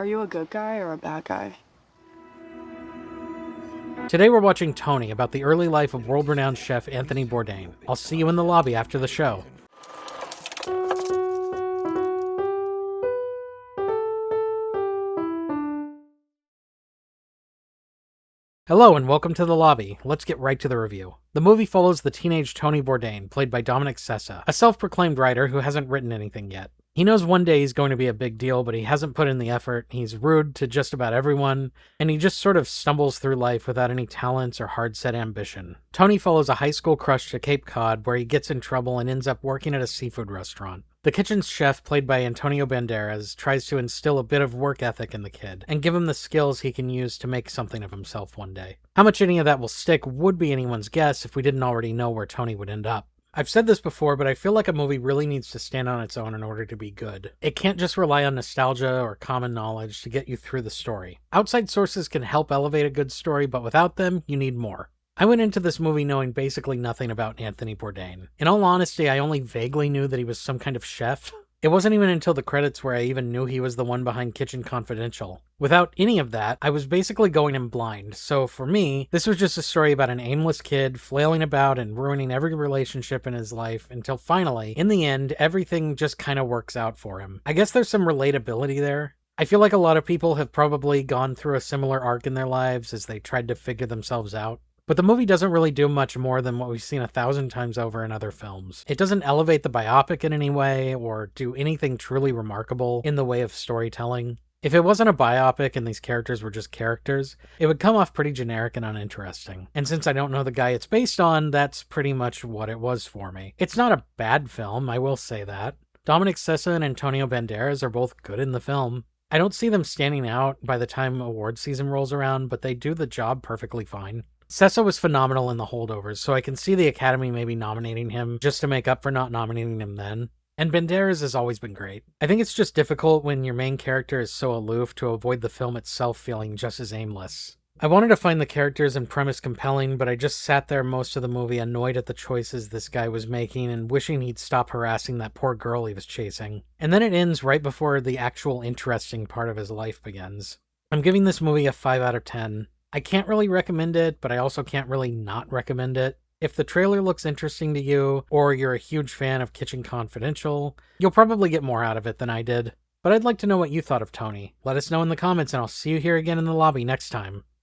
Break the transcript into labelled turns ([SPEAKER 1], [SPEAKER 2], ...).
[SPEAKER 1] Are you a good guy or a bad guy?
[SPEAKER 2] Today we're watching Tony, about the early life of world-renowned chef Anthony Bourdain. I'll see you in the lobby after the show. Hello and welcome to the lobby. Let's get right to the review. The movie follows the teenage Tony Bourdain, played by Dominic Sessa, a self-proclaimed writer who hasn't written anything yet. He knows one day he's going to be a big deal, but he hasn't put in the effort. He's rude to just about everyone, and he just sort of stumbles through life without any talents or hard-set ambition. Tony follows a high school crush to Cape Cod, where he gets in trouble and ends up working at a seafood restaurant. The kitchen's chef, played by Antonio Banderas, tries to instill a bit of work ethic in the kid, and give him the skills he can use to make something of himself one day. How much any of that will stick would be anyone's guess if we didn't already know where Tony would end up. I've said this before, but I feel like a movie really needs to stand on its own in order to be good. It can't just rely on nostalgia or common knowledge to get you through the story. Outside sources can help elevate a good story, but without them, you need more. I went into this movie knowing basically nothing about Anthony Bourdain. In all honesty, I only vaguely knew that he was some kind of chef. It wasn't even until the credits where I even knew he was the one behind Kitchen Confidential. Without any of that, I was basically going in blind, so for me, this was just a story about an aimless kid flailing about and ruining every relationship in his life until finally, in the end, everything just kind of works out for him. I guess there's some relatability there. I feel like a lot of people have probably gone through a similar arc in their lives as they tried to figure themselves out. But the movie doesn't really do much more than what we've seen 1,000 times over in other films. It doesn't elevate the biopic in any way or do anything truly remarkable in the way of storytelling. If it wasn't a biopic and these characters were just characters, it would come off pretty generic and uninteresting. And since I don't know the guy it's based on, that's pretty much what it was for me. It's not a bad film, I will say that. Dominic Sessa and Antonio Banderas are both good in the film. I don't see them standing out by the time award season rolls around, but they do the job perfectly fine. Sessa was phenomenal in The Holdovers, so I can see the Academy maybe nominating him just to make up for not nominating him then. And Banderas has always been great. I think it's just difficult when your main character is so aloof to avoid the film itself feeling just as aimless. I wanted to find the characters and premise compelling, but I just sat there most of the movie annoyed at the choices this guy was making and wishing he'd stop harassing that poor girl he was chasing. And then it ends right before the actual interesting part of his life begins. I'm giving this movie a 5 out of 10. I can't really recommend it, but I also can't really not recommend it. If the trailer looks interesting to you, or you're a huge fan of Kitchen Confidential, you'll probably get more out of it than I did. But I'd like to know what you thought of Tony. Let us know in the comments, and I'll see you here again in the lobby next time.